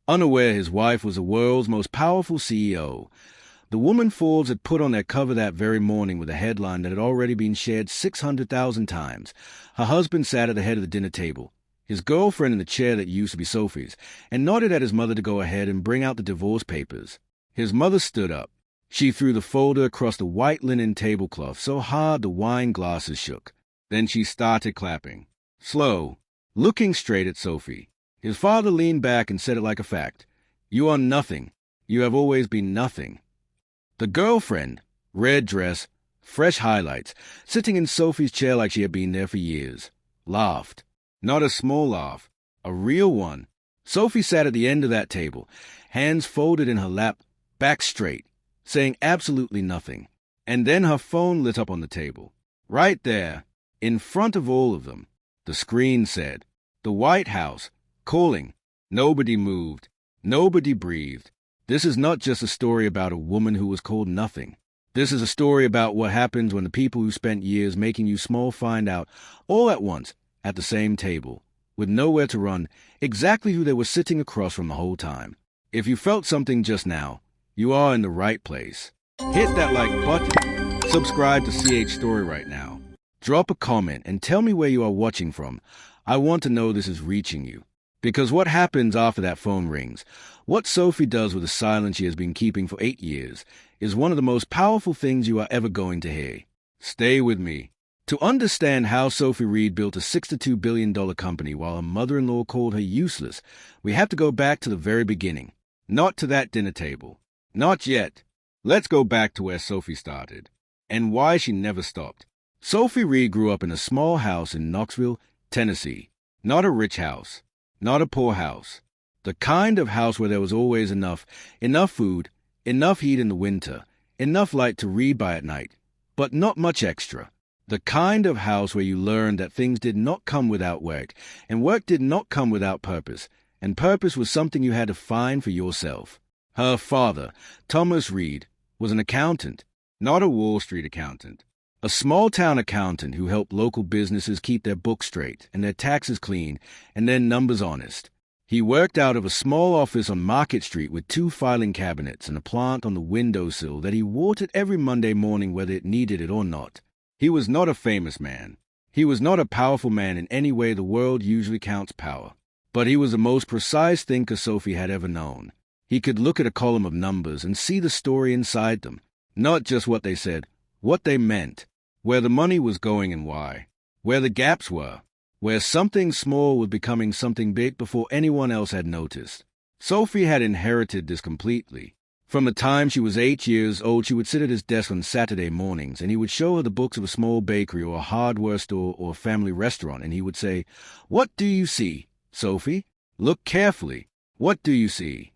unaware his wife was the world's most powerful CEO. The woman Forbes had put on their cover that very morning with a headline that had already been shared 600,000 times. Her husband sat at the head of the dinner table, his girlfriend in the chair that used to be Sophie's, and nodded at his mother to go ahead and bring out the divorce papers. His mother stood up. She threw the folder across the white linen tablecloth so hard the wine glasses shook. Then she started clapping. Slow, looking straight at Sophie. His father leaned back and said it like a fact. "You are nothing. You have always been nothing." The girlfriend, red dress, fresh highlights, sitting in Sophie's chair like she had been there for years, laughed. Not a small laugh, a real one. Sophie sat at the end of that table, hands folded in her lap, back straight, saying absolutely nothing. And then her phone lit up on the table. Right there, in front of all of them, the screen said, "The White House, calling." Nobody moved. Nobody breathed. This is not just a story about a woman who was called nothing. This is a story about what happens when the people who spent years making you small find out, all at once, at the same table, with nowhere to run, exactly who they were sitting across from the whole time. If you felt something just now, you are in the right place. Hit that like button. Subscribe to CH Story right now. Drop a comment and tell me where you are watching from. I want to know this is reaching you. Because what happens after that phone rings, what Sophie does with the silence she has been keeping for 8 years, is one of the most powerful things you are ever going to hear. Stay with me. To understand how Sophie Reed built a $62 billion company while her mother-in-law called her useless, we have to go back to the very beginning. Not to that dinner table. Not yet. Let's go back to where Sophie started, and why she never stopped. Sophie Reed grew up in a small house in Knoxville, Tennessee. Not a rich house. Not a poor house. The kind of house where there was always enough food, enough heat in the winter, enough light to read by at night, but not much extra. The kind of house where you learned that things did not come without work, and work did not come without purpose, and purpose was something you had to find for yourself. Her father, Thomas Reed, was an accountant, not a Wall Street accountant. A small-town accountant who helped local businesses keep their books straight and their taxes clean and their numbers honest. He worked out of a small office on Market Street with 2 filing cabinets and a plant on the windowsill that he watered every Monday morning whether it needed it or not. He was not a famous man. He was not a powerful man in any way the world usually counts power. But he was the most precise thinker Sophie had ever known. He could look at a column of numbers and see the story inside them, not just what they said, what they meant, where the money was going and why, where the gaps were, where something small was becoming something big before anyone else had noticed. Sophie had inherited this completely. From the time she was 8 years old, she would sit at his desk on Saturday mornings, and he would show her the books of a small bakery or a hardware store or a family restaurant, and he would say, "What do you see, Sophie? Look carefully. What do you see?"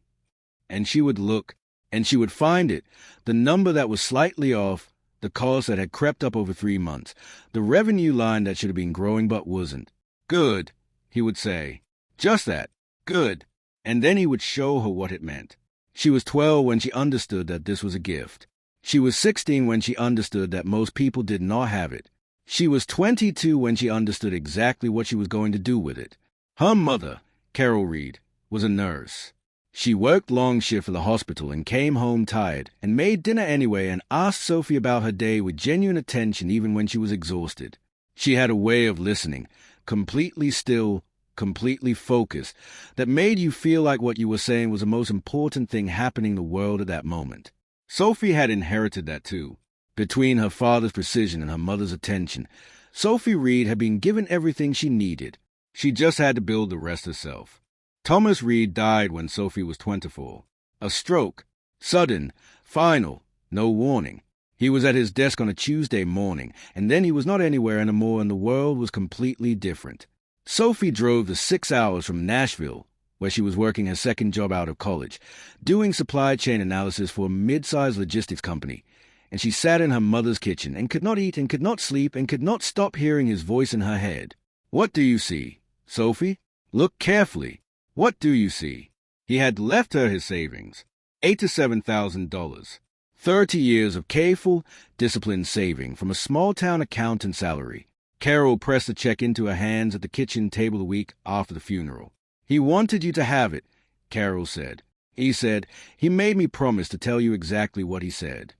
And she would look, and she would find it, the number that was slightly off, the cost that had crept up over 3 months, the revenue line that should have been growing but wasn't. "Good," he would say. Just that. Good. And then he would show her what it meant. She was 12 when she understood that this was a gift. She was 16 when she understood that most people did not have it. She was 22 when she understood exactly what she was going to do with it. Her mother, Carol Reed, was a nurse. She worked long shift for the hospital and came home tired and made dinner anyway and asked Sophie about her day with genuine attention even when she was exhausted. She had a way of listening, completely still, completely focused, that made you feel like what you were saying was the most important thing happening in the world at that moment. Sophie had inherited that too. Between her father's precision and her mother's attention, Sophie Reed had been given everything she needed. She just had to build the rest herself. Thomas Reed died when Sophie was 24. A stroke. Sudden. Final. No warning. He was at his desk on a Tuesday morning, and then he was not anywhere anymore and the world was completely different. Sophie drove the 6 hours from Nashville, where she was working her second job out of college, doing supply chain analysis for a mid-sized logistics company, and she sat in her mother's kitchen and could not eat and could not sleep and could not stop hearing his voice in her head. "What do you see, Sophie? Look carefully. What do you see?" He had left her his savings, $8,000 to $7,000, 30 years of careful, disciplined saving from a small-town accountant salary. Carol pressed the check into her hands at the kitchen table a week after the funeral. "He wanted you to have it, Carol said. He said, he made me promise to tell you exactly what he said.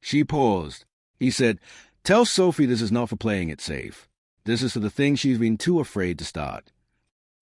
She paused. He said, tell Sophie this is not for playing it safe. This is for the thing she's been too afraid to start.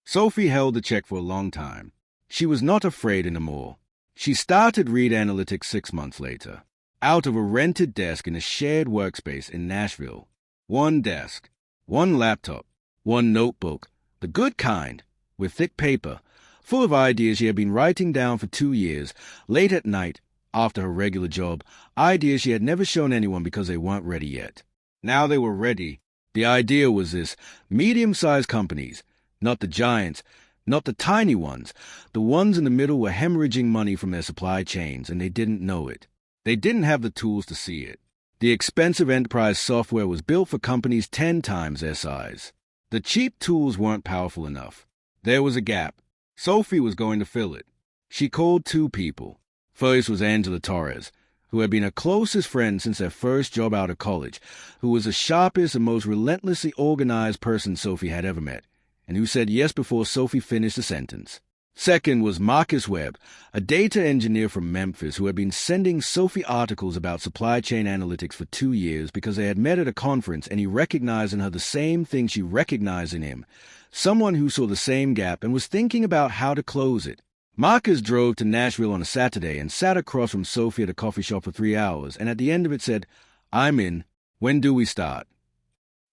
Sophie held the check for a long time. She was not afraid anymore. She started Read Analytics 6 months later, out of a rented desk in a shared workspace in Nashville. One desk, one laptop, one notebook, the good kind, with thick paper, full of ideas she had been writing down for 2 years, late at night, after her regular job, ideas she had never shown anyone because they weren't ready yet. Now they were ready. The idea was this: medium-sized companies, not the giants, not the tiny ones. The ones in the middle were hemorrhaging money from their supply chains, and they didn't know it. They didn't have the tools to see it. The expensive enterprise software was built for companies 10 times their size. The cheap tools weren't powerful enough. There was a gap. Sophie was going to fill it. She called 2 people. First was Angela Torres, who had been her closest friend since their first job out of college, who was the sharpest and most relentlessly organized person Sophie had ever met, and who said yes before Sophie finished the sentence. Second was Marcus Webb, a data engineer from Memphis who had been sending Sophie articles about supply chain analytics for 2 years because they had met at a conference and he recognized in her the same thing she recognized in him, someone who saw the same gap and was thinking about how to close it. Marcus drove to Nashville on a Saturday and sat across from Sophie at a coffee shop for 3 hours, and at the end of it said, I'm in. When do we start?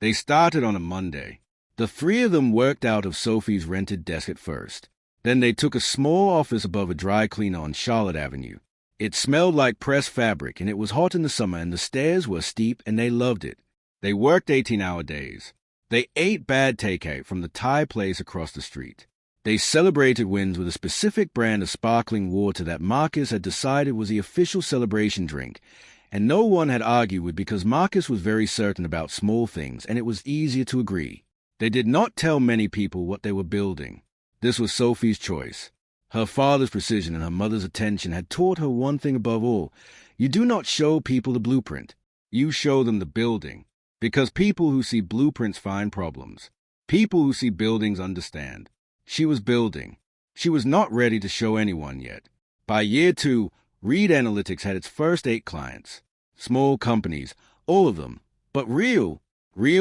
They started on a Monday. The 3 of them worked out of Sophie's rented desk at first. Then they took a small office above a dry cleaner on Charlotte Avenue. It smelled like pressed fabric, and it was hot in the summer, and the stairs were steep, and they loved it. They worked 18-hour days. They ate bad takeout from the Thai place across the street. They celebrated wins with a specific brand of sparkling water that Marcus had decided was the official celebration drink, and no one had argued with because Marcus was very certain about small things, and it was easier to agree. They did not tell many people what they were building. This was Sophie's choice. Her father's precision and her mother's attention had taught her one thing above all. You do not show people the blueprint. You show them the building. Because people who see blueprints find problems. People who see buildings understand. She was building. She was not ready to show anyone yet. By year 2, Read Analytics had its first 8 clients. Small companies, all of them. But real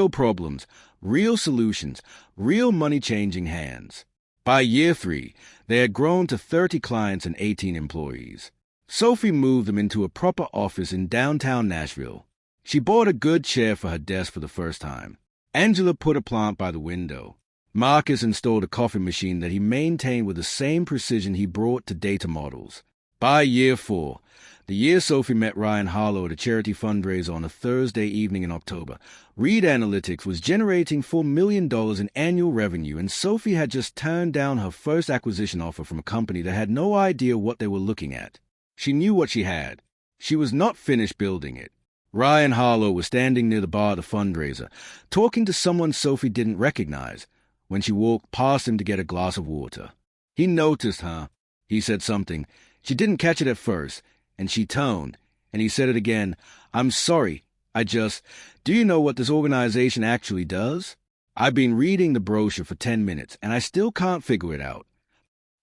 problems, real solutions, real money-changing hands. By year 3, they had grown to 30 clients and 18 employees. Sophie moved them into a proper office in downtown Nashville. She bought a good chair for her desk for the first time. Angela put a plant by the window. Marcus installed a coffee machine that he maintained with the same precision he brought to data models. By year 4, the year Sophie met Ryan Harlow at a charity fundraiser on a Thursday evening in October, Read Analytics was generating $4 million in annual revenue, and Sophie had just turned down her first acquisition offer from a company that had no idea what they were looking at. She knew what she had. She was not finished building it. Ryan Harlow was standing near the bar of the fundraiser, talking to someone Sophie didn't recognize, when she walked past him to get a glass of water. He noticed her. He said something. She didn't catch it at first, and she toned, and he said it again. I'm sorry, do you know what this organization actually does? I've been reading the brochure for 10 minutes, and I still can't figure it out.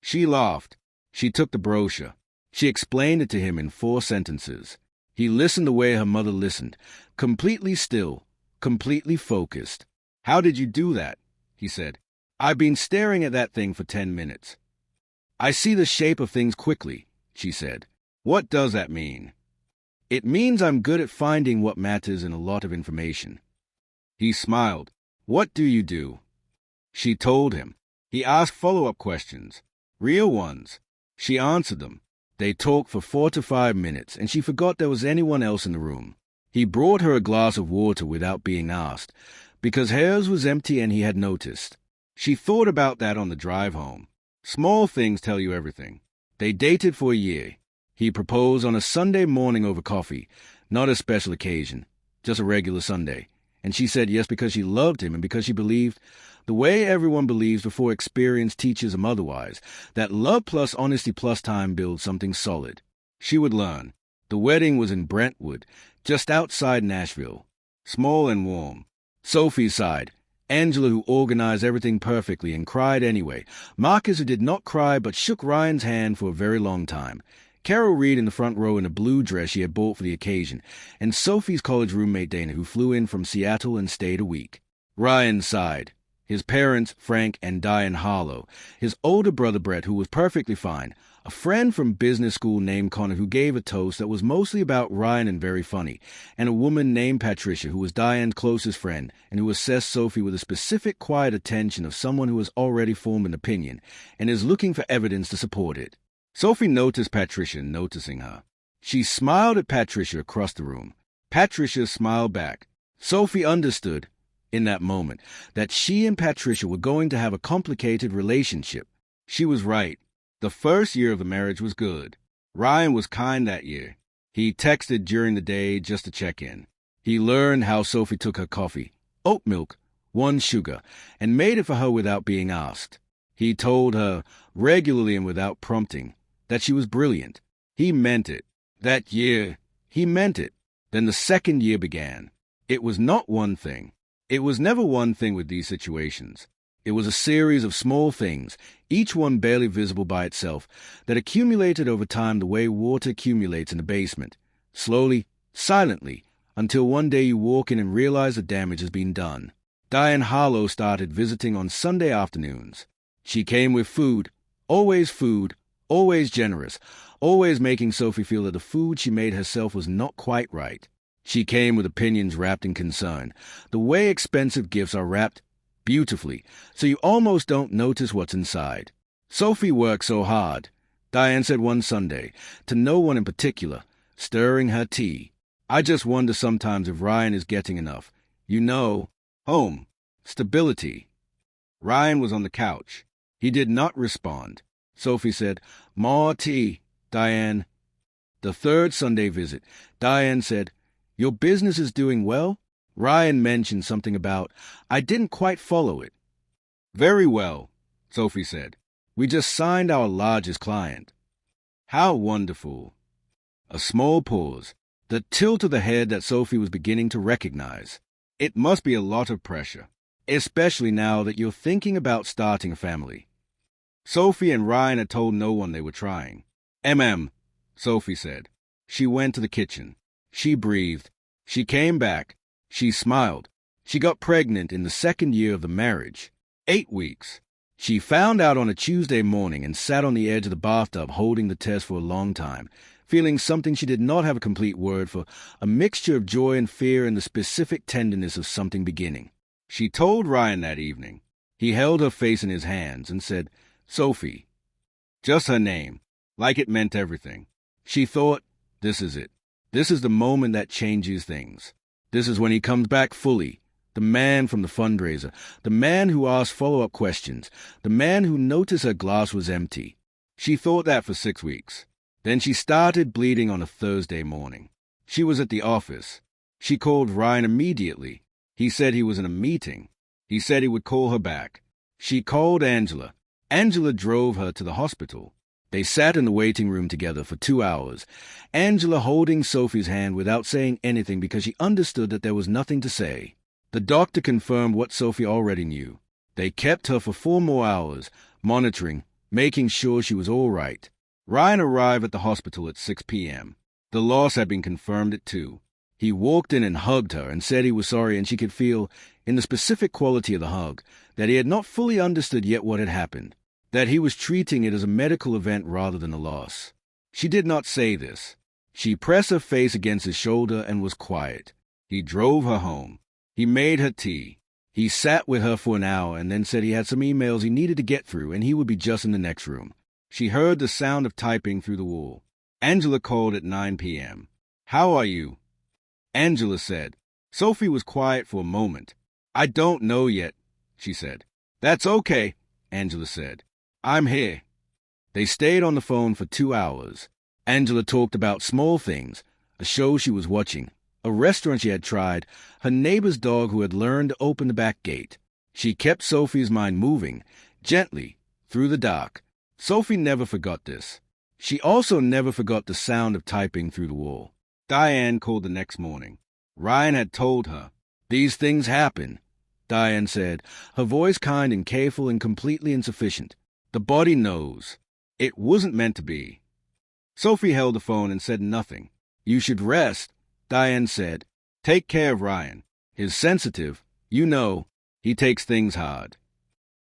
She laughed. She took the brochure. She explained it to him in 4 sentences. He listened the way her mother listened, completely still, completely focused. How did you do that? He said. I've been staring at that thing for 10 minutes. I see the shape of things quickly, she said. What does that mean? It means I'm good at finding what matters in a lot of information. He smiled. What do you do? She told him. He asked follow-up questions, real ones. She answered them. They talked for 4 to 5 minutes, and she forgot there was anyone else in the room. He brought her a glass of water without being asked, because hers was empty and he had noticed. She thought about that on the drive home. Small things tell you everything. They dated for a year. He proposed on a Sunday morning over coffee, not a special occasion, just a regular Sunday. And she said yes because she loved him and because she believed, the way everyone believes before experience teaches them otherwise, that love plus honesty plus time builds something solid. She would learn. The wedding was in Brentwood, just outside Nashville. Small and warm. Sophie sighed. Angela, who organized everything perfectly and cried anyway. Marcus, who did not cry but shook Ryan's hand for a very long time. Carol Reed in the front row in a blue dress she had bought for the occasion, and Sophie's college roommate Dana, who flew in from Seattle and stayed a week. Ryan sighed. His parents, Frank and Diane Harlow, his older brother Brett, who was perfectly fine, a friend from business school named Connor who gave a toast that was mostly about Ryan and very funny, and a woman named Patricia who was Diane's closest friend and who assessed Sophie with a specific quiet attention of someone who has already formed an opinion and is looking for evidence to support it. Sophie noticed Patricia noticing her. She smiled at Patricia across the room. Patricia smiled back. Sophie understood, in that moment, that she and Patricia were going to have a complicated relationship. She was right. The first year of the marriage was good. Ryan was kind that year. He texted during the day just to check in. He learned how Sophie took her coffee, oat milk, 1 sugar, and made it for her without being asked. He told her, regularly and without prompting, that she was brilliant. He meant it. That year, he meant it. Then the second year began. It was not one thing. It was never one thing with these situations. It was a series of small things, each one barely visible by itself, that accumulated over time the way water accumulates in a basement, slowly, silently, until one day you walk in and realize the damage has been done. Diane Harlow started visiting on Sunday afternoons. She came with food, always generous, always making Sophie feel that the food she made herself was not quite right. She came with opinions wrapped in concern, the way expensive gifts are wrapped beautifully, so you almost don't notice what's inside. Sophie worked so hard, Diane said one Sunday, to no one in particular, stirring her tea. I just wonder sometimes if Ryan is getting enough. You know, home, stability. Ryan was on the couch. He did not respond. Sophie said, "More tea, Diane." The third Sunday visit, Diane said, "Your business is doing well?" Ryan mentioned something about, "I didn't quite follow it." "Very well," Sophie said. "We just signed our largest client." "How wonderful." A small pause, the tilt of the head that Sophie was beginning to recognize. It must be a lot of pressure, especially now that you're thinking about starting a family. Sophie and Ryan had told no one they were trying. Sophie said. She went to the kitchen. She breathed. She came back. She smiled. She got pregnant in the second year of the marriage. 8 weeks. She found out on a Tuesday morning and sat on the edge of the bathtub holding the test for a long time, feeling something she did not have a complete word for, a mixture of joy and fear and the specific tenderness of something beginning. She told Ryan that evening. He held her face in his hands and said, "Sophie." Just her name, like it meant everything. She thought, this is it. This is the moment that changes things. This is when he comes back fully. The man from the fundraiser, the man who asked follow-up questions, the man who noticed her glass was empty. She thought that for 6 weeks. Then she started bleeding on a Thursday morning. She was at the office. She called Ryan immediately. He said he was in a meeting. He said he would call her back. She called Angela. Angela drove her to the hospital. They sat in the waiting room together for 2 hours, Angela holding Sophie's hand without saying anything because she understood that there was nothing to say. The doctor confirmed what Sophie already knew. They kept her for 4 more hours, monitoring, making sure she was all right. Ryan arrived at the hospital at 6 p.m. The loss had been confirmed at 2. He walked in and hugged her and said he was sorry, and she could feel, in the specific quality of the hug, that he had not fully understood yet what had happened, that he was treating it as a medical event rather than a loss. She did not say this. She pressed her face against his shoulder and was quiet. He drove her home. He made her tea. He sat with her for an hour and then said he had some emails he needed to get through and he would be just in the next room. She heard the sound of typing through the wall. Angela called at 9 p.m. "How are you?" Angela said. Sophie was quiet for a moment. "I don't know yet," she said. "That's okay," Angela said. "I'm here." They stayed on the phone for 2 hours. Angela talked about small things, a show she was watching, a restaurant she had tried, her neighbor's dog who had learned to open the back gate. She kept Sophie's mind moving, gently, through the dark. Sophie never forgot this. She also never forgot the sound of typing through the wall. Diane called the next morning. Ryan had told her, "These things happen. Diane said, her voice kind and careful and completely insufficient. "The body knows. It wasn't meant to be." Sophie held the phone and said nothing. "You should rest," Diane said. "Take care of Ryan. He's sensitive. You know, he takes things hard."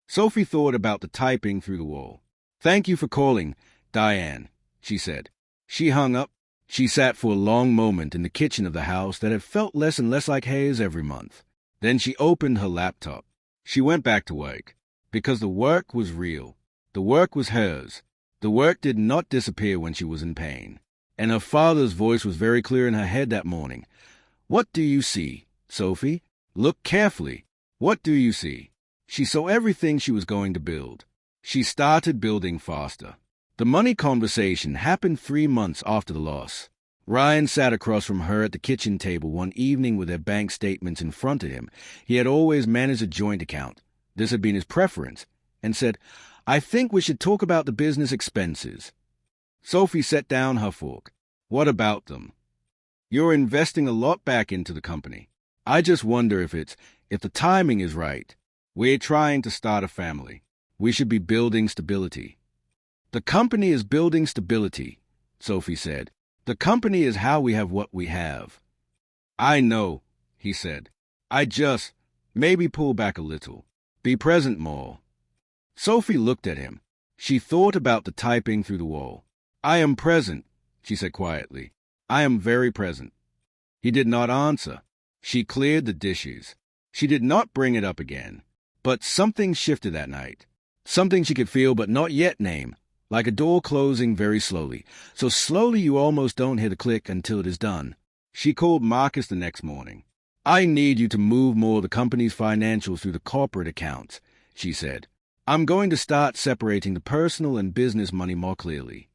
Sophie thought about the typing through the wall. "Thank you for calling, Diane," she said. She hung up. She sat for a long moment in the kitchen of the house that had felt less and less like Hayes every month. Then she opened her laptop. She went back to work, because the work was real. The work was hers. The work did not disappear when she was in pain. And her father's voice was very clear in her head that morning. "What do you see, Sophie? Look carefully. What do you see?" She saw everything she was going to build. She started building faster. The money conversation happened 3 months after the loss. Ryan sat across from her at the kitchen table one evening with their bank statements in front of him. He had always managed a joint account. This had been his preference, and said, "I think we should talk about the business expenses." Sophie set down her fork. "What about them?" "You're investing a lot back into the company. I just wonder if the timing is right. We're trying to start a family. We should be building stability." "The company is building stability," Sophie said. "The company is how we have what we have." "I know," he said. Maybe pull back a little. Be present more." Sophie looked at him. She thought about the typing through the wall. "I am present," she said quietly. "I am very present." He did not answer. She cleared the dishes. She did not bring it up again. But something shifted that night. Something she could feel but not yet name. Like a door closing very slowly, so slowly you almost don't hear the click until it is done. She called Marcus the next morning. "I need you to move more of the company's financials through the corporate accounts," she said. "I'm going to start separating the personal and business money more clearly."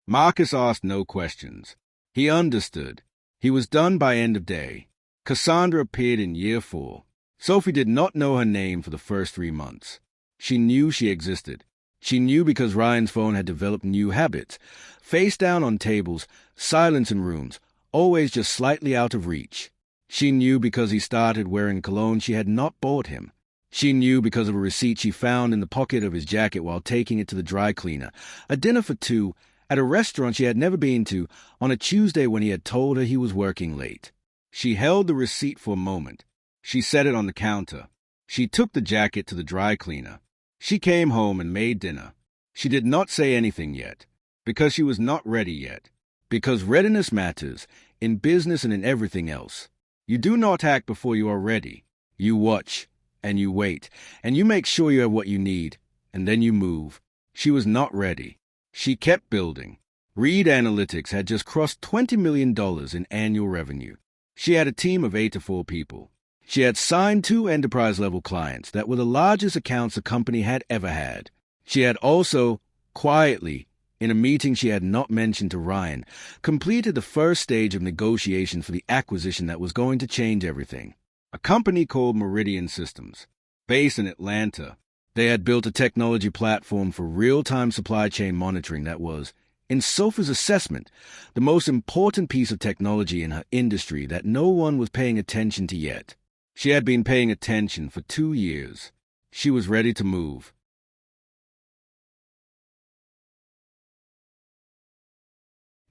Marcus asked no questions. He understood. He was done by end of day. Cassandra appeared in year 4. Sophie did not know her name for the first 3 months. She knew she existed. She knew because Ryan's phone had developed new habits. Face down on tables, silence in rooms, always just slightly out of reach. She knew because he started wearing cologne she had not bought him. She knew because of a receipt she found in the pocket of his jacket while taking it to the dry cleaner. A dinner for 2 at a restaurant she had never been to on a Tuesday when he had told her he was working late. She held the receipt for a moment. She set it on the counter. She took the jacket to the dry cleaner. She came home and made dinner. She did not say anything yet, because she was not ready yet. Because readiness matters, in business and in everything else. You do not act before you are ready. You watch, and you wait, and you make sure you have what you need, and then you move. She was not ready. She kept building. Reed Analytics had just crossed $20 million in annual revenue. She had a team of 8 to 4 people. She had signed 2 enterprise-level clients that were the largest accounts the company had ever had. She had also, quietly, in a meeting she had not mentioned to Ryan, completed the first stage of negotiations for the acquisition that was going to change everything. A company called Meridian Systems. Based in Atlanta, they had built a technology platform for real-time supply chain monitoring that was, in Sophie's assessment, the most important piece of technology in her industry that no one was paying attention to yet. She had been paying attention for 2 years. She was ready to move.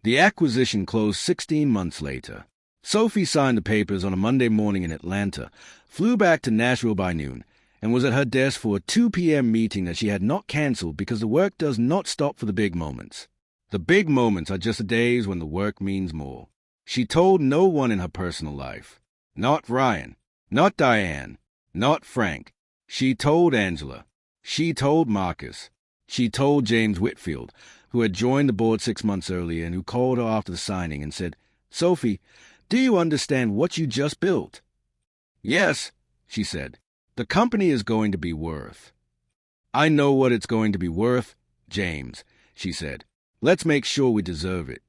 The acquisition closed 16 months later. Sophie signed the papers on a Monday morning in Atlanta, flew back to Nashville by noon, and was at her desk for a 2 p.m. meeting that she had not canceled because the work does not stop for the big moments. The big moments are just the days when the work means more. She told no one in her personal life. Not Ryan. Not Diane. Not Frank. She told Angela. She told Marcus. She told James Whitfield, who had joined the board 6 months earlier and who called her after the signing and said, "Sophie, do you understand what you just built?" "Yes," she said. "The company is going to be worth." "I know what it's going to be worth, James," she said. "Let's make sure we deserve it."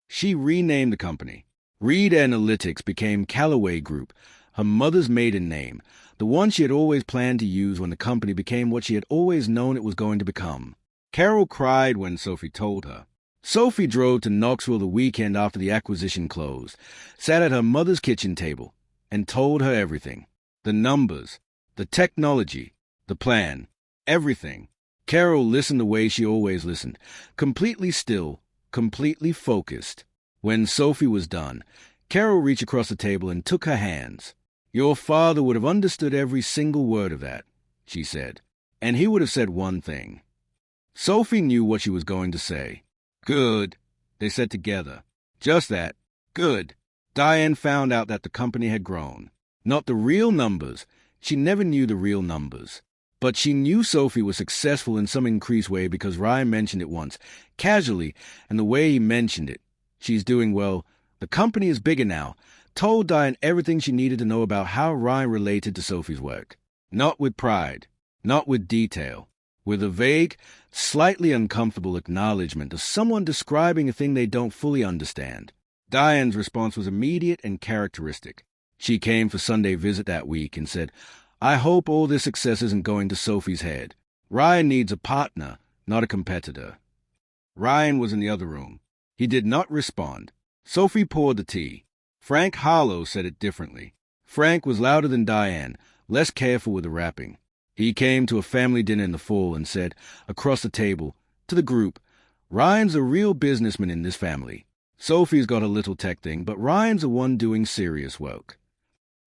She renamed the company. Reed Analytics became Callaway Group, her mother's maiden name, the one she had always planned to use when the company became what she had always known it was going to become. Carol cried when Sophie told her. Sophie drove to Knoxville the weekend after the acquisition closed, sat at her mother's kitchen table, and told her everything. The numbers, The technology, the plan, everything. Carol listened the way she always listened, completely still, completely focused. When Sophie was done, Carol reached across the table and took her hands. "Your father would have understood every single word of that," she said, "and he would have said one thing." Sophie knew what she was going to say. "Good," they said together. Just that. Good. Diane found out that the company had grown. Not the real numbers. She never knew the real numbers. But she knew Sophie was successful in some increased way because Ryan mentioned it once, casually, and the way he mentioned it. She's doing well. The company is bigger now. Told Diane everything she needed to know about how Ryan related to Sophie's work. Not with pride. Not with detail. With a vague, slightly uncomfortable acknowledgement of someone describing a thing they don't fully understand. Diane's response was immediate and characteristic. She came for Sunday visit that week and said, "I hope all this success isn't going to Sophie's head. Ryan needs a partner, not a competitor." Ryan was in the other room. He did not respond. Sophie poured the tea. Frank Harlow said it differently. Frank was louder than Diane, less careful with the wrapping. He came to a family dinner in the fall and said, across the table, to the group, "Ryan's a real businessman in this family. Sophie's got a little tech thing, but Ryan's the one doing serious work."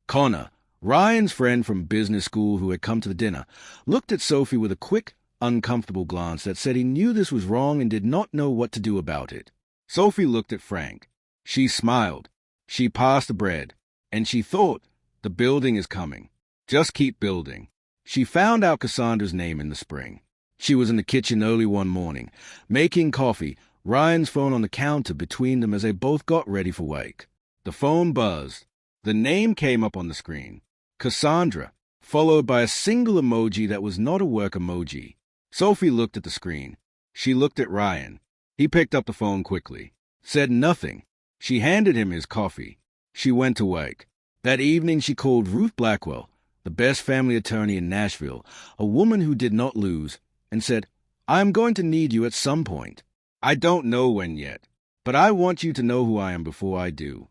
Connor, Ryan's friend from business school who had come to the dinner, looked at Sophie with a quick, uncomfortable glance that said he knew this was wrong and did not know what to do about it. Sophie looked at Frank. She smiled. She passed the bread. And she thought, the building is coming. Just keep building. She found out Cassandra's name in the spring. She was in the kitchen early one morning, making coffee, Ryan's phone on the counter between them as they both got ready for wake. The phone buzzed. The name came up on the screen. Cassandra, followed by a single emoji that was not a work emoji. Sophie looked at the screen. She looked at Ryan. He picked up the phone quickly. Said nothing. She handed him his coffee. She went to wake. That evening she called Ruth Blackwell, the best family attorney in Nashville, a woman who did not lose, and said, "I am going to need you at some point. I don't know when yet, but I want you to know who I am before I do."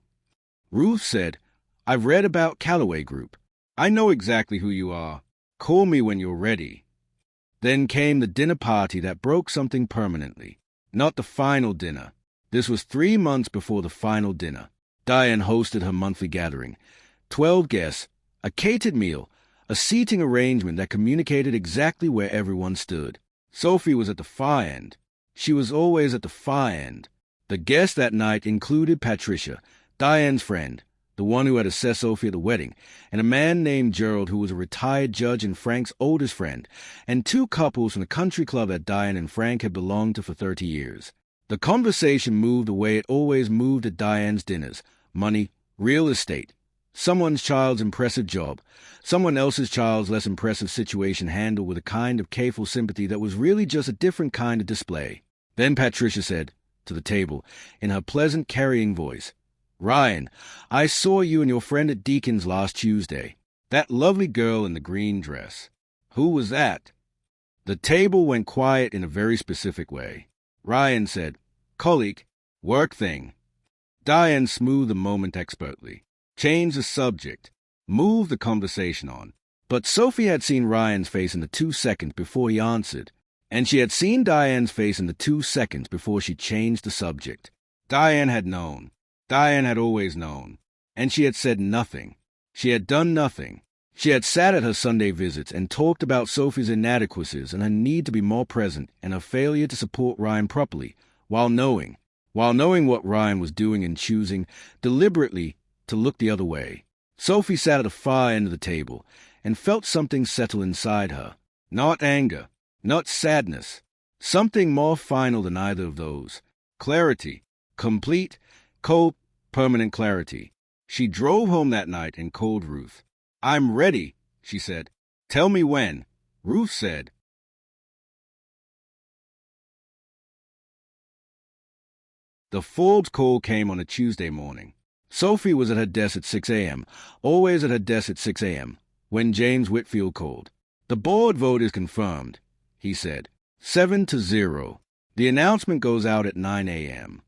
Ruth said, "I've read about Callaway Group. I know exactly who you are. Call me when you're ready." Then came the dinner party that broke something permanently. Not the final dinner. This was 3 months before the final dinner. Diane hosted her monthly gathering. 12 guests, a catered meal, a seating arrangement that communicated exactly where everyone stood. Sophie was at the far end. She was always at the far end. The guests that night included Patricia, Diane's friend, the one who had assessed Sophie at the wedding, and a man named Gerald who was a retired judge and Frank's oldest friend, and 2 couples from the country club that Diane and Frank had belonged to for 30 years. The conversation moved the way it always moved at Diane's dinners: money, real estate, someone's child's impressive job, someone else's child's less impressive situation handled with a kind of careful sympathy that was really just a different kind of display. Then Patricia said, to the table, in her pleasant carrying voice, "Ryan, I saw you and your friend at Deacon's last Tuesday. That lovely girl in the green dress. Who was that?" The table went quiet in a very specific way. Ryan said, "Colleague, work thing." Diane smoothed the moment expertly, changed the subject, moved the conversation on. But Sophie had seen Ryan's face in the 2 seconds before he answered, and she had seen Diane's face in the 2 seconds before she changed the subject. Diane had known. Diane had always known. And she had said nothing. She had done nothing. She had sat at her Sunday visits and talked about Sophie's inadequacies and her need to be more present and her failure to support Ryan properly, while knowing what Ryan was doing and choosing deliberately to look the other way. Sophie sat at the far end of the table and felt something settle inside her. Not anger, not sadness. Something more final than either of those. Clarity. Complete, cold, permanent clarity. She drove home that night and called Ruth. "I'm ready," she said. "Tell me when." Ruth said. The Forbes call came on a Tuesday morning. Sophie was at her desk at 6 a.m., always at her desk at 6 a.m., when James Whitfield called. "The board vote is confirmed," he said. 7-0. The announcement goes out at 9 a.m.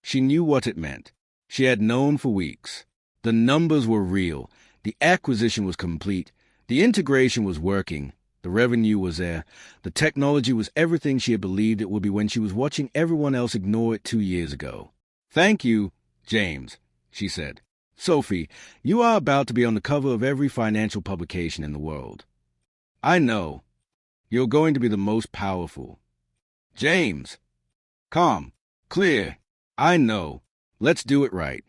She knew what it meant. She had known for weeks. The numbers were real. The acquisition was complete. The integration was working. The revenue was there. The technology was everything she had believed it would be when she was watching everyone else ignore it 2 years ago. "Thank you, James," she said. "Sophie, you are about to be on the cover of every financial publication in the world. I know. You're going to be the most powerful." "James. Calm. Clear. I know. Let's do it right."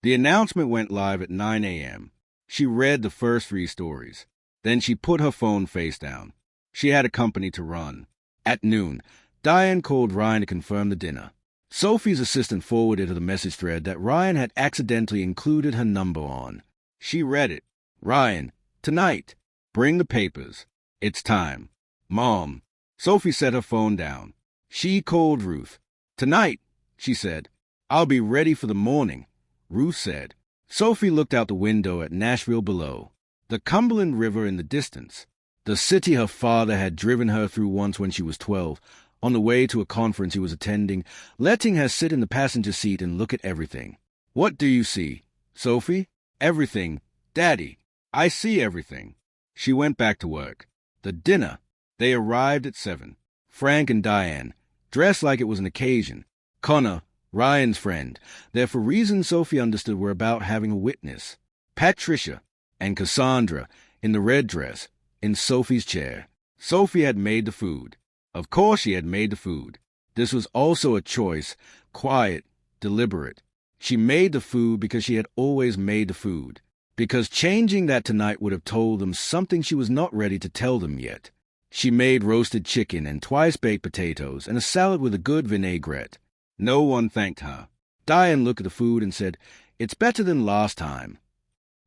The announcement went live at 9 a.m. She read the first 3 stories. Then she put her phone face down. She had a company to run. At noon, Diane called Ryan to confirm the dinner. Sophie's assistant forwarded her the message thread that Ryan had accidentally included her number on. She read it. "Ryan, tonight. Bring the papers. It's time. Mom." Sophie set her phone down. She called Ruth. "Tonight," she said. "I'll be ready for the morning," Ruth said. Sophie looked out the window at Nashville below. The Cumberland River in the distance. The city her father had driven her through once when she was 12, on the way to a conference he was attending, letting her sit in the passenger seat and look at everything. "What do you see, Sophie?" "Everything, Daddy. I see everything." She went back to work. The dinner. They arrived at 7. Frank and Diane, dressed like it was an occasion. Connor, Ryan's friend, there for reasons Sophie understood were about having a witness. Patricia and Cassandra, in the red dress, in Sophie's chair. Sophie had made the food. Of course she had made the food. This was also a choice, quiet, deliberate. She made the food because she had always made the food. Because changing that tonight would have told them something she was not ready to tell them yet. She made roasted chicken and twice-baked potatoes and a salad with a good vinaigrette. No one thanked her. Diane looked at the food and said, "It's better than last time."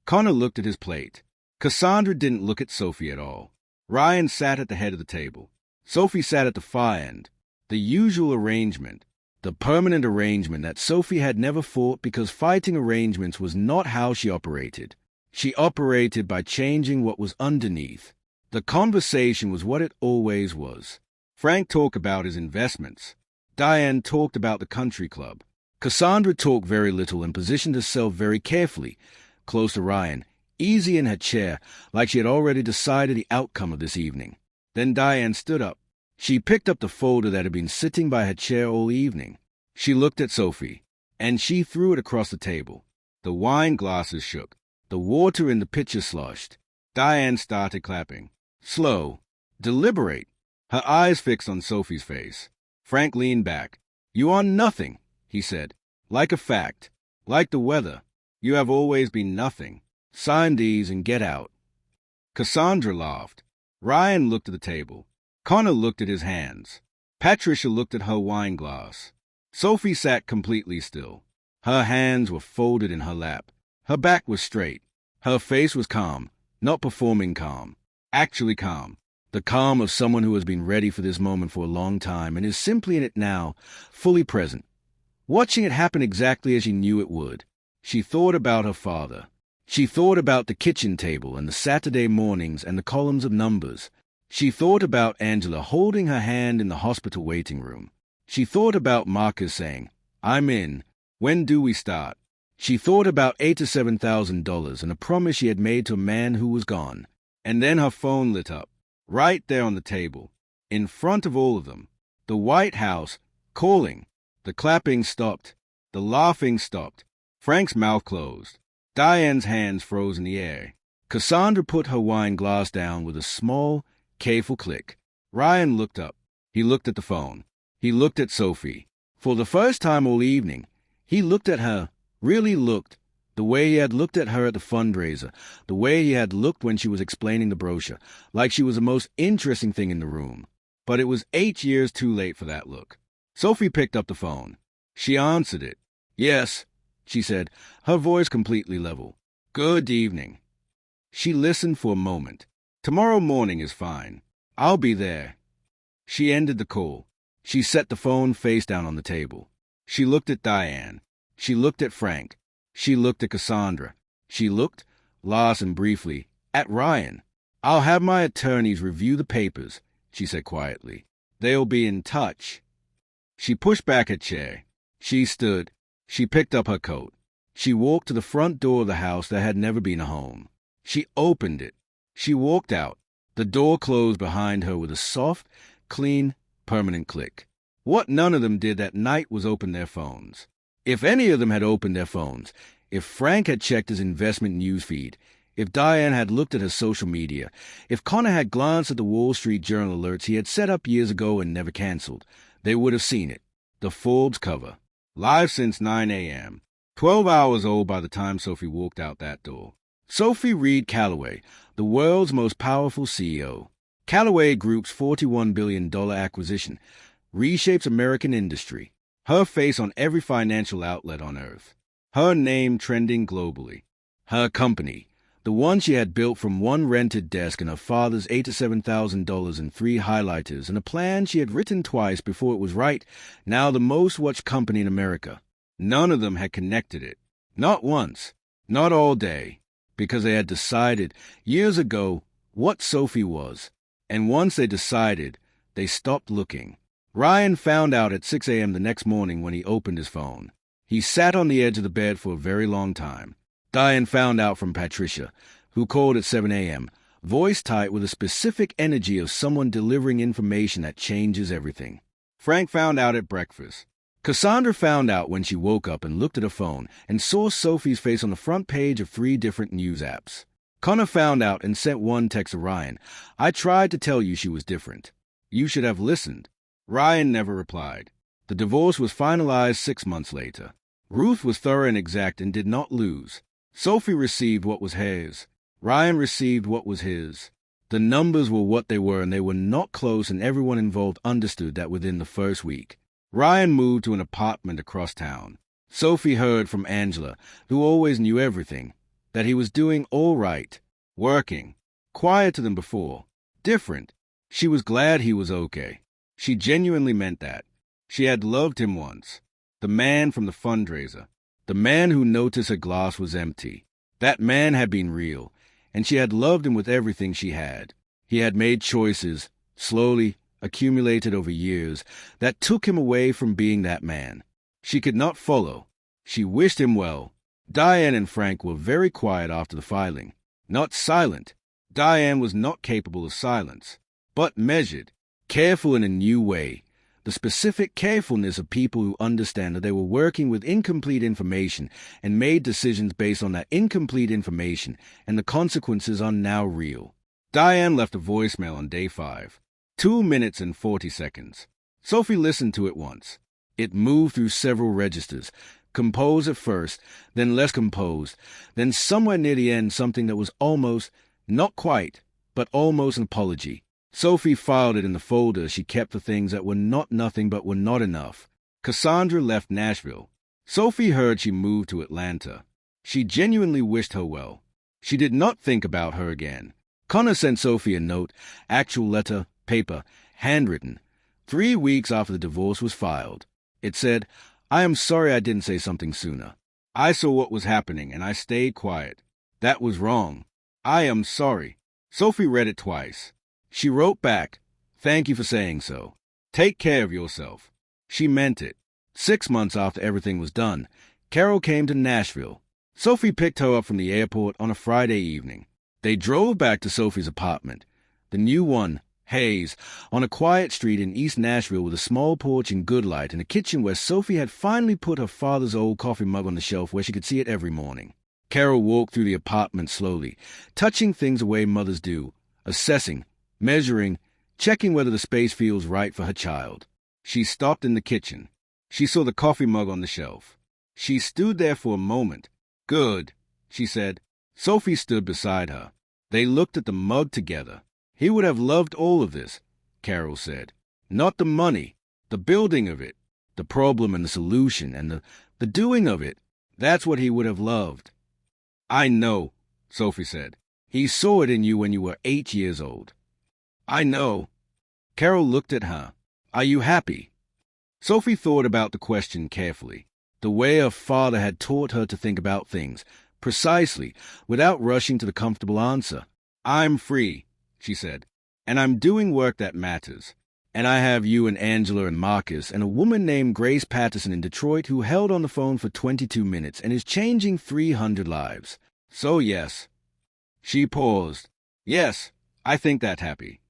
Connor looked at his plate. Cassandra didn't look at Sophie at all. Ryan sat at the head of the table. Sophie sat at the far end. The usual arrangement. The permanent arrangement that Sophie had never fought because fighting arrangements was not how she operated. She operated by changing what was underneath. The conversation was what it always was. Frank talked about his investments. Diane talked about the country club. Cassandra talked very little and positioned herself very carefully, close to Ryan, easy in her chair, like she had already decided the outcome of this evening. Then Diane stood up. She picked up the folder that had been sitting by her chair all evening. She looked at Sophie, and she threw it across the table. The wine glasses shook. The water in the pitcher sloshed. Diane started clapping. Slow, deliberate, her eyes fixed on Sophie's face. Frank leaned back. "You are nothing," he said. "Like a fact. Like the weather. You have always been nothing. Sign these and get out." Cassandra laughed. Ryan looked at the table. Connor looked at his hands. Patricia looked at her wine glass. Sophie sat completely still. Her hands were folded in her lap. Her back was straight. Her face was calm, not performing calm, actually calm. The calm of someone who has been ready for this moment for a long time and is simply in it now, fully present, watching it happen exactly as she knew it would. She thought about her father. She thought about the kitchen table and the Saturday mornings and the columns of numbers. She thought about Angela holding her hand in the hospital waiting room. She thought about Marcus saying, "I'm in. When do we start?" She thought about $8,000 to $7,000 and a promise she had made to a man who was gone. And then her phone lit up, right there on the table, in front of all of them. The White House, calling. The clapping stopped. The laughing stopped. Frank's mouth closed. Diane's hands froze in the air. Cassandra put her wine glass down with a small, careful click. Ryan looked up. He looked at the phone. He looked at Sophie. For the first time all evening, he looked at her, really looked, the way he had looked at her at the fundraiser, the way he had looked when she was explaining the brochure, like she was the most interesting thing in the room. But it was 8 years too late for that look. Sophie picked up the phone. She answered it. "Yes," she said, her voice completely level. "Good evening." She listened for a moment. "Tomorrow morning is fine. I'll be there." She ended the call. She set the phone face down on the table. She looked at Diane. She looked at Frank. She looked at Cassandra. She looked, last and briefly, at Ryan. "I'll have my attorneys review the papers," she said quietly. "They'll be in touch." She pushed back her chair. She stood. She picked up her coat. She walked to the front door of the house that had never been a home. She opened it. She walked out. The door closed behind her with a soft, clean, permanent click. What none of them did that night was open their phones. If any of them had opened their phones, if Frank had checked his investment newsfeed, if Diane had looked at her social media, if Connor had glanced at the Wall Street Journal alerts he had set up years ago and never canceled, they would have seen it. The Forbes cover. Live since 9 a.m. 12 hours old by the time Sophie walked out that door. Sophie Reed Callaway, the world's most powerful CEO. Callaway Group's $41 billion acquisition reshapes American industry. Her face on every financial outlet on Earth. Her name trending globally. Her company, the one she had built from one rented desk and her father's $8,000 to $7,000 and 3 highlighters and a plan she had written twice before it was right, now the most watched company in America. None of them had connected it. Not once. Not all day. Because they had decided years ago what Sophie was. And once they decided, they stopped looking. Ryan found out at 6 a.m. the next morning when he opened his phone. He sat on the edge of the bed for a very long time. Diane found out from Patricia, who called at 7 a.m., voice tight with a specific energy of someone delivering information that changes everything. Frank found out at breakfast. Cassandra found out when she woke up and looked at her phone and saw Sophie's face on the front page of 3 different news apps. Connor found out and sent one text to Ryan. I tried to tell you she was different. You should have listened. Ryan never replied. The divorce was finalized 6 months later. Ruth was thorough and exact and did not lose. Sophie received what was hers. Ryan received what was his. The numbers were what they were, and they were not close, and everyone involved understood that within the first week. Ryan moved to an apartment across town. Sophie heard from Angela, who always knew everything, that he was doing all right, working, quieter than before, different. She was glad he was okay. She genuinely meant that. She had loved him once. The man from the fundraiser. The man who noticed her glass was empty. That man had been real, and she had loved him with everything she had. He had made choices, slowly, accumulated over years, that took him away from being that man. She could not follow. She wished him well. Diane and Frank were very quiet after the filing. Not silent. Diane was not capable of silence, but measured, careful in a new way. The specific carefulness of people who understand that they were working with incomplete information and made decisions based on that incomplete information, and the consequences are now real. Diane left a voicemail on day 5. 2 minutes and 40 seconds. Sophie listened to it once. It moved through several registers, composed at first, then less composed, then somewhere near the end something that was almost, not quite, but almost an apology. Sophie filed it in the folder she kept for things that were not nothing but were not enough. Cassandra left Nashville. Sophie heard she moved to Atlanta. She genuinely wished her well. She did not think about her again. Connor sent Sophie a note, actual letter, paper, handwritten, 3 weeks after the divorce was filed. It said, I am sorry I didn't say something sooner. I saw what was happening and I stayed quiet. That was wrong. I am sorry. Sophie read it twice. She wrote back, thank you for saying so. Take care of yourself. She meant it. 6 months after everything was done, Carol came to Nashville. Sophie picked her up from the airport on a Friday evening. They drove back to Sophie's apartment, the new one, Hayes, on a quiet street in East Nashville with a small porch and good light and a kitchen where Sophie had finally put her father's old coffee mug on the shelf where she could see it every morning. Carol walked through the apartment slowly, touching things the way mothers do, assessing, measuring, checking whether the space feels right for her child. She stopped in the kitchen. She saw the coffee mug on the shelf. She stood there for a moment. Good, she said. Sophie stood beside her. They looked at the mug together. He would have loved all of this, Carol said. Not the money, the building of it, the problem and the solution, and the doing of it. That's what he would have loved. I know, Sophie said. He saw it in you when you were 8 years old. I know. Carol looked at her. Are you happy? Sophie thought about the question carefully, the way her father had taught her to think about things, precisely, without rushing to the comfortable answer. I'm free, she said, and I'm doing work that matters. And I have you and Angela and Marcus and a woman named Grace Patterson in Detroit who held on the phone for 22 minutes and is changing 300 lives. So yes. She paused. Yes, I think that happy.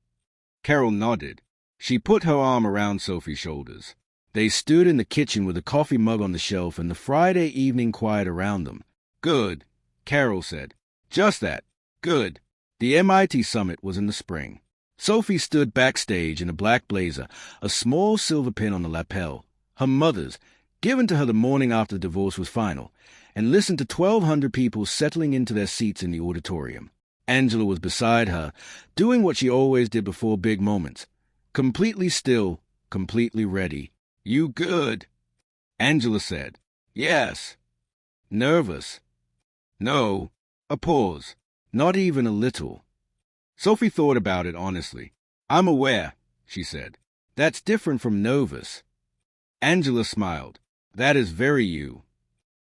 Carol nodded. She put her arm around Sophie's shoulders. They stood in the kitchen with a coffee mug on the shelf and the Friday evening quiet around them. Good, Carol said. Just that. Good. The MIT summit was in the spring. Sophie stood backstage in a black blazer, a small silver pin on the lapel, her mother's, given to her the morning after the divorce was final, and listened to 1,200 people settling into their seats in the auditorium. Angela was beside her, doing what she always did before big moments. Completely still, completely ready. You good? Angela said. Yes. Nervous? No. A pause. Not even a little. Sophie thought about it honestly. I'm aware, she said. That's different from nervous. Angela smiled. That is very you.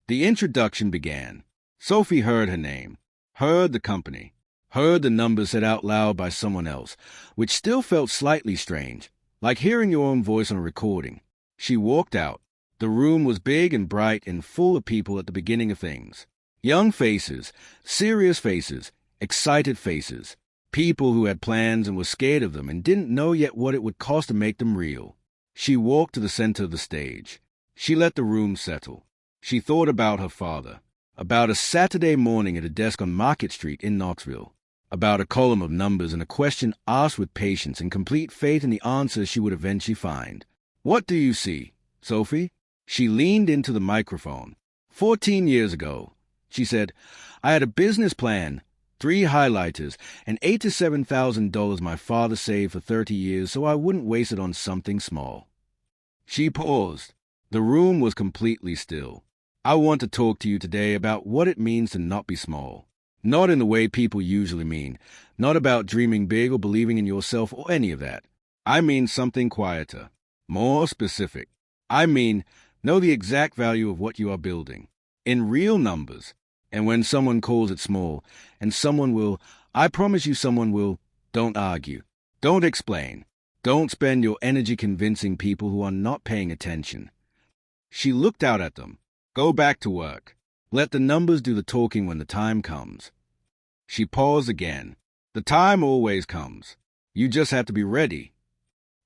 The introduction began. Sophie heard her name, heard the company, heard the numbers said out loud by someone else, which still felt slightly strange, like hearing your own voice on a recording. She walked out. The room was big and bright and full of people at the beginning of things. Young faces, serious faces, excited faces. People who had plans and were scared of them and didn't know yet what it would cost to make them real. She walked to the center of the stage. She let the room settle. She thought about her father, about a Saturday morning at a desk on Market Street in Knoxville, about a column of numbers and a question asked with patience and complete faith in the answers she would eventually find. What do you see, Sophie? She leaned into the microphone. 14 years ago, she said, I had a business plan, 3 highlighters, and $8,000 to $7,000 my father saved for 30 years so I wouldn't waste it on something small. She paused. The room was completely still. I want to talk to you today about what it means to not be small. Not in the way people usually mean. Not about dreaming big or believing in yourself or any of that. I mean something quieter. More specific. I mean, know the exact value of what you are building. In real numbers. And when someone calls it small, and someone will, I promise you someone will, don't argue. Don't explain. Don't spend your energy convincing people who are not paying attention. She looked out at them. Go back to work. Let the numbers do the talking when the time comes. She paused again. The time always comes. You just have to be ready.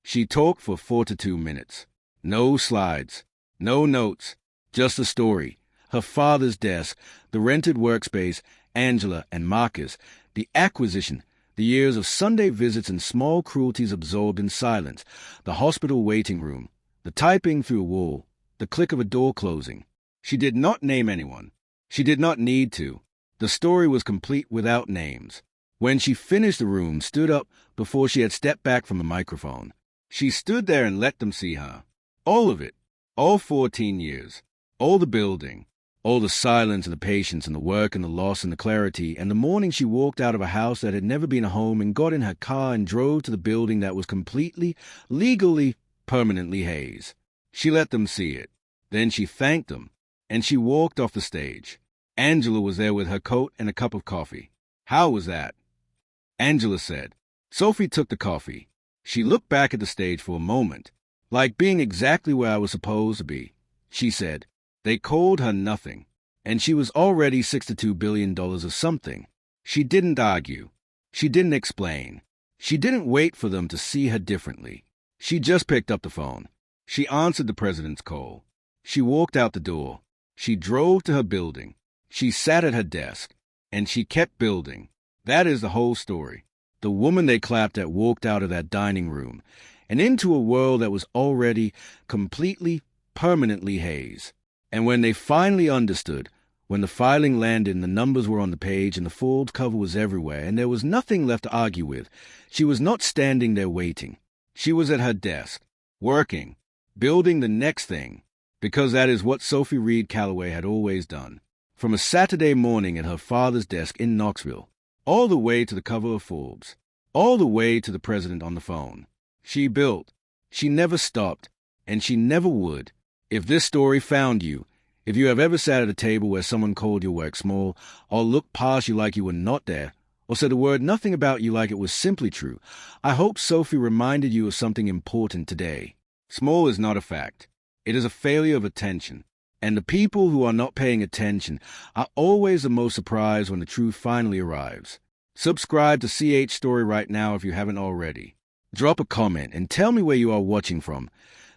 She talked for 42 minutes. No slides. No notes. Just a story. Her father's desk, the rented workspace, Angela and Marcus, the acquisition, the years of Sunday visits and small cruelties absorbed in silence, the hospital waiting room, the typing through a wall, the click of a door closing. She did not name anyone. She did not need to. The story was complete without names. When she finished, the room stood up before she had stepped back from the microphone. She stood there and let them see her. All of it. All 14 years. All the building. All the silence and the patience and the work and the loss and the clarity, and the morning she walked out of a house that had never been a home and got in her car and drove to the building that was completely, legally, permanently Hayes. She let them see it. Then she thanked them, and she walked off the stage. Angela was there with her coat and a cup of coffee. How was that? Angela said. Sophie took the coffee. She looked back at the stage for a moment, like being exactly where I was supposed to be. She said, they called her nothing, and she was already $62 billion of something. She didn't argue. She didn't explain. She didn't wait for them to see her differently. She just picked up the phone. She answered the president's call. She walked out the door. She drove to her building. She sat at her desk, and she kept building. That is the whole story. The woman they clapped at walked out of that dining room and into a world that was already completely, permanently Hayes. And when they finally understood, when the filing landed and the numbers were on the page and the fold cover was everywhere and there was nothing left to argue with, she was not standing there waiting. She was at her desk, working, building the next thing, because that is what Sophie Reed Calloway had always done. From a Saturday morning at her father's desk in Knoxville, all the way to the cover of Forbes, all the way to the president on the phone. She built. She never stopped, and she never would. If this story found you, if you have ever sat at a table where someone called your work small, or looked past you like you were not there, or said a word nothing about you like it was simply true, I hope Sophie reminded you of something important today. Small is not a fact. It is a failure of attention. And the people who are not paying attention are always the most surprised when the truth finally arrives. Subscribe to CH Story right now if you haven't already. Drop a comment and tell me where you are watching from.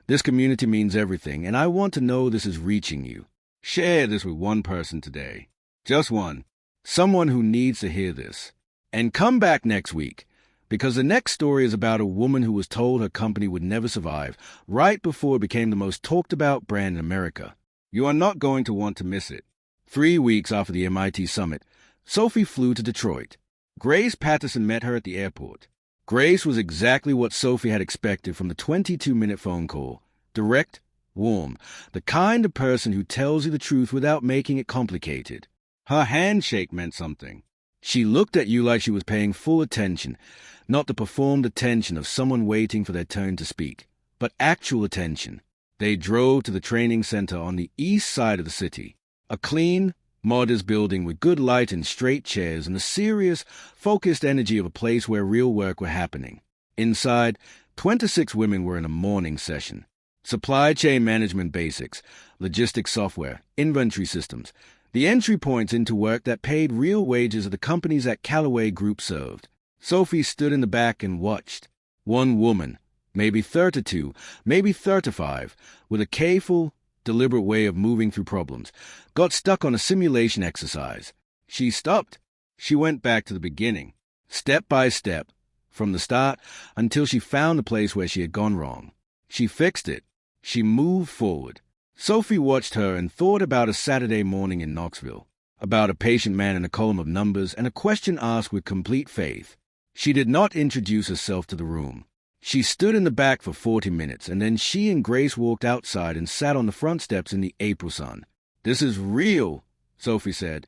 This community means everything, and I want to know this is reaching you. Share this with one person today. Just one. Someone who needs to hear this. And come back next week, because the next story is about a woman who was told her company would never survive right before it became the most talked about brand in America. You are not going to want to miss it. 3 weeks after the MIT summit, Sophie flew to Detroit. Grace Patterson met her at the airport. Grace was exactly what Sophie had expected from the 22-minute phone call. Direct, warm, the kind of person who tells you the truth without making it complicated. Her handshake meant something. She looked at you like she was paying full attention, not the performed attention of someone waiting for their turn to speak, but actual attention. They drove to the training center on the east side of the city, a clean, modest building with good light and straight chairs and the serious, focused energy of a place where real work were happening. Inside, 26 women were in a morning session. Supply chain management basics, logistics software, inventory systems, the entry points into work that paid real wages of the companies that Callaway Group served. Sophie stood in the back and watched. One woman, maybe 32, maybe 35, with a careful, deliberate way of moving through problems, got stuck on a simulation exercise. She stopped. She went back to the beginning, step by step, from the start until she found the place where she had gone wrong. She fixed it. She moved forward. Sophie watched her and thought about a Saturday morning in Knoxville, about a patient man in a column of numbers and a question asked with complete faith. She did not introduce herself to the room. She stood in the back for 40 minutes, and then she and Grace walked outside and sat on the front steps in the April sun. "This is real," Sophie said.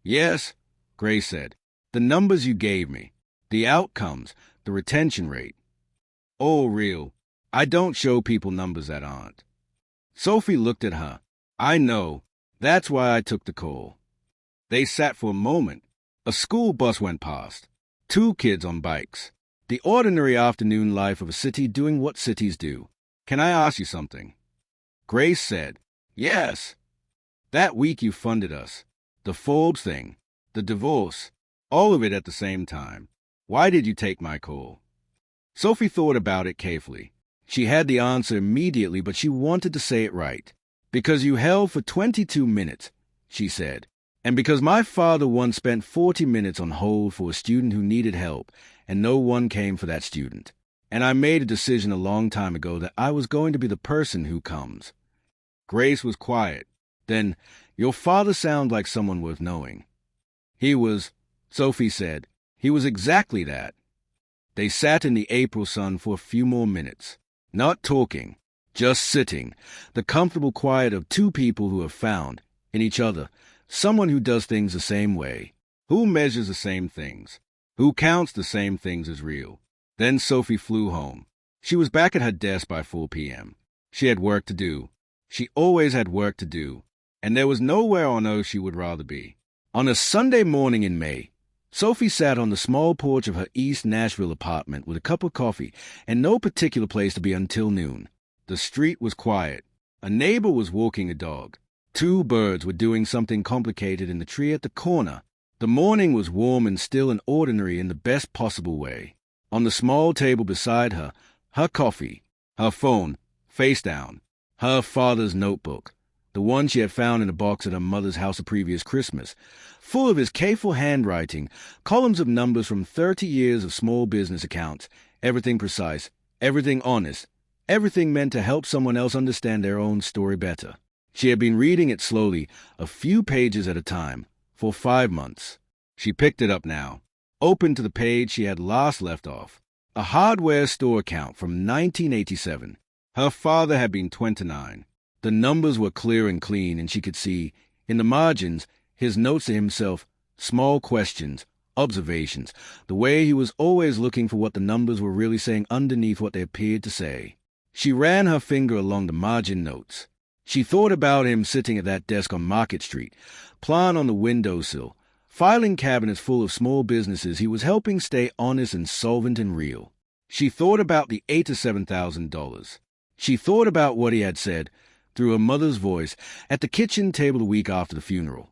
"Yes," Grace said. "The numbers you gave me. The outcomes. The retention rate. All real. I don't show people numbers that aren't." Sophie looked at her. "I know. That's why I took the call." They sat for a moment. A school bus went past. 2 kids on bikes. The ordinary afternoon life of a city doing what cities do. "Can I ask you something?" Grace said, "Yes." "That week you funded us. The Forbes thing, the divorce, all of it at the same time. Why did you take my call?" Sophie thought about it carefully. She had the answer immediately, but she wanted to say it right. "Because you held for 22 minutes, she said. "And because my father once spent 40 minutes on hold for a student who needed help, and no one came for that student. And I made a decision a long time ago that I was going to be the person who comes." Grace was quiet. Then, "Your father sounds like someone worth knowing." "He was," Sophie said. "He was exactly that." They sat in the April sun for a few more minutes, not talking, just sitting, the comfortable quiet of 2 people who have found, in each other, someone who does things the same way, who measures the same things, who counts the same things as real. Then Sophie flew home. She was back at her desk by 4 p.m. She had work to do. She always had work to do. And there was nowhere on earth she would rather be. On a Sunday morning in May, Sophie sat on the small porch of her East Nashville apartment with a cup of coffee and no particular place to be until noon. The street was quiet. A neighbor was walking a dog. 2 birds were doing something complicated in the tree at the corner. The morning was warm and still and ordinary in the best possible way. On the small table beside her, her coffee, her phone, face down, her father's notebook, the one she had found in a box at her mother's house the previous Christmas, full of his careful handwriting, columns of numbers from 30 years of small business accounts, everything precise, everything honest, everything meant to help someone else understand their own story better. She had been reading it slowly, a few pages at a time, for 5 months. She picked it up now, opened to the page she had last left off, a hardware store account from 1987. Her father had been 29. The numbers were clear and clean, and she could see, in the margins, his notes to himself, small questions, observations, the way he was always looking for what the numbers were really saying underneath what they appeared to say. She ran her finger along the margin notes. She thought about him sitting at that desk on Market Street, plant on the windowsill, filing cabinets full of small businesses he was helping stay honest and solvent and real. She thought about the $8,000 to $7,000. She thought about what he had said, through her mother's voice, at the kitchen table the week after the funeral.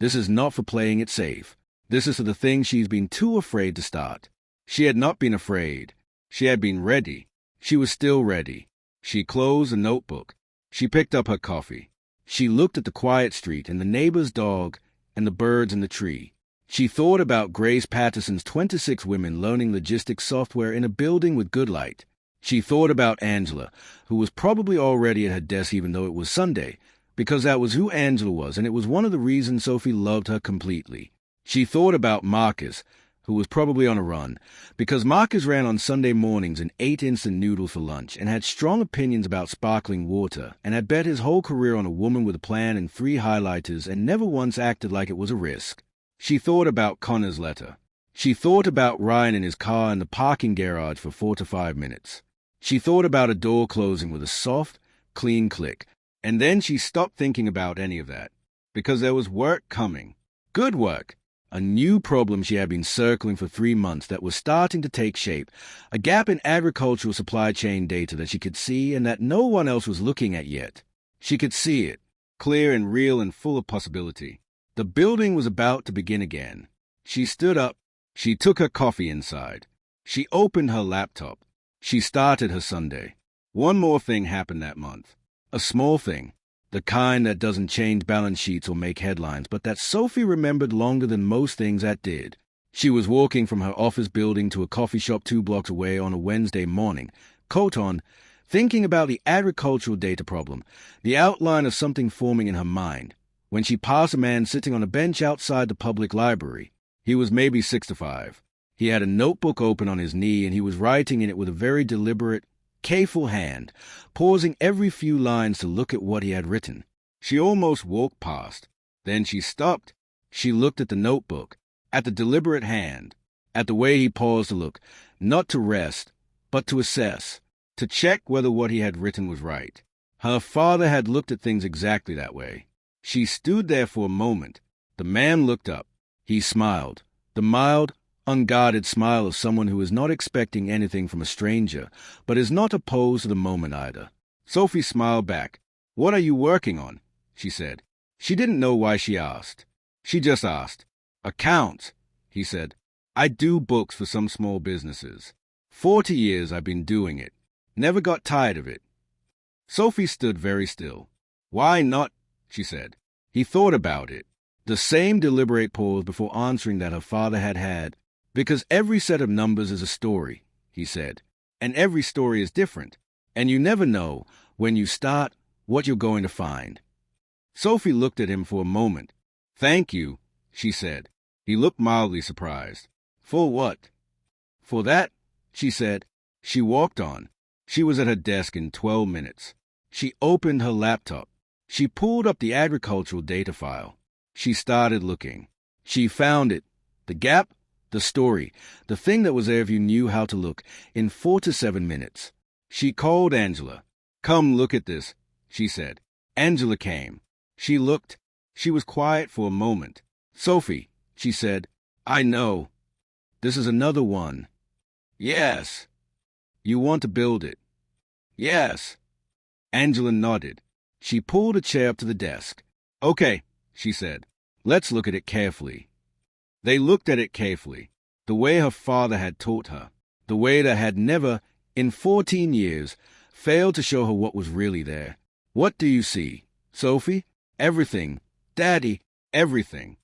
This is not for playing it safe. This is for the thing she's been too afraid to start. She had not been afraid. She had been ready. She was still ready. She closed the notebook. She picked up her coffee. She looked at the quiet street and the neighbor's dog and the birds in the tree. She thought about Grace Patterson's 26 women learning logistics software in a building with good light. She thought about Angela, who was probably already at her desk even though it was Sunday, because that was who Angela was, and it was one of the reasons Sophie loved her completely. She thought about Marcus, who was probably on a run, because Marcus ran on Sunday mornings and ate instant noodles for lunch and had strong opinions about sparkling water and had bet his whole career on a woman with a plan and 3 highlighters and never once acted like it was a risk. She thought about Connor's letter. She thought about Ryan in his car in the parking garage for 4 to 5 minutes. She thought about a door closing with a soft, clean click, and then she stopped thinking about any of that, because there was work coming. Good work. A new problem she had been circling for 3 months that was starting to take shape, a gap in agricultural supply chain data that she could see and that no one else was looking at yet. She could see it, clear and real and full of possibility. The building was about to begin again. She stood up. She took her coffee inside. She opened her laptop. She started her Sunday. One more thing happened that month. A small thing. The kind that doesn't change balance sheets or make headlines, but that Sophie remembered longer than most things that did. She was walking from her office building to a coffee shop 2 blocks away on a Wednesday morning, coat on, thinking about the agricultural data problem, the outline of something forming in her mind, when she passed a man sitting on a bench outside the public library. He was maybe 65. He had a notebook open on his knee, and he was writing in it with a very deliberate, careful hand, pausing every few lines to look at what he had written. She almost walked past. Then she stopped. She looked at the notebook, at the deliberate hand, at the way he paused to look, not to rest, but to assess, to check whether what he had written was right. Her father had looked at things exactly that way. She stood there for a moment. The man looked up. He smiled, the mild, unguarded smile of someone who is not expecting anything from a stranger, but is not opposed to the moment either. Sophie smiled back. "What are you working on?" she said. She didn't know why she asked. She just asked. "Accounts," he said. "I do books for some small businesses. 40 years I've been doing it. Never got tired of it." Sophie stood very still. "Why not?" she said. He thought about it. The same deliberate pause before answering that her father had had. "Because every set of numbers is a story," he said, "and every story is different, and you never know, when you start, what you're going to find." Sophie looked at him for a moment. "Thank you," she said. He looked mildly surprised. "For what?" "For that," she said. She walked on. She was at her desk in 12 minutes. She opened her laptop. She pulled up the agricultural data file. She started looking. She found it. The gap, the story, the thing that was there if you knew how to look, in 4 to 7 minutes. She called Angela. "Come look at this," she said. Angela came. She looked. She was quiet for a moment. "Sophie," she said, "I know. This is another one." "Yes." "You want to build it?" "Yes." Angela nodded. She pulled a chair up to the desk. "Okay," she said. "Let's look at it carefully." They looked at it carefully, the way her father had taught her, the way that had never, in 14 years, failed to show her what was really there. "What do you see, Sophie?" "Everything. Daddy, everything."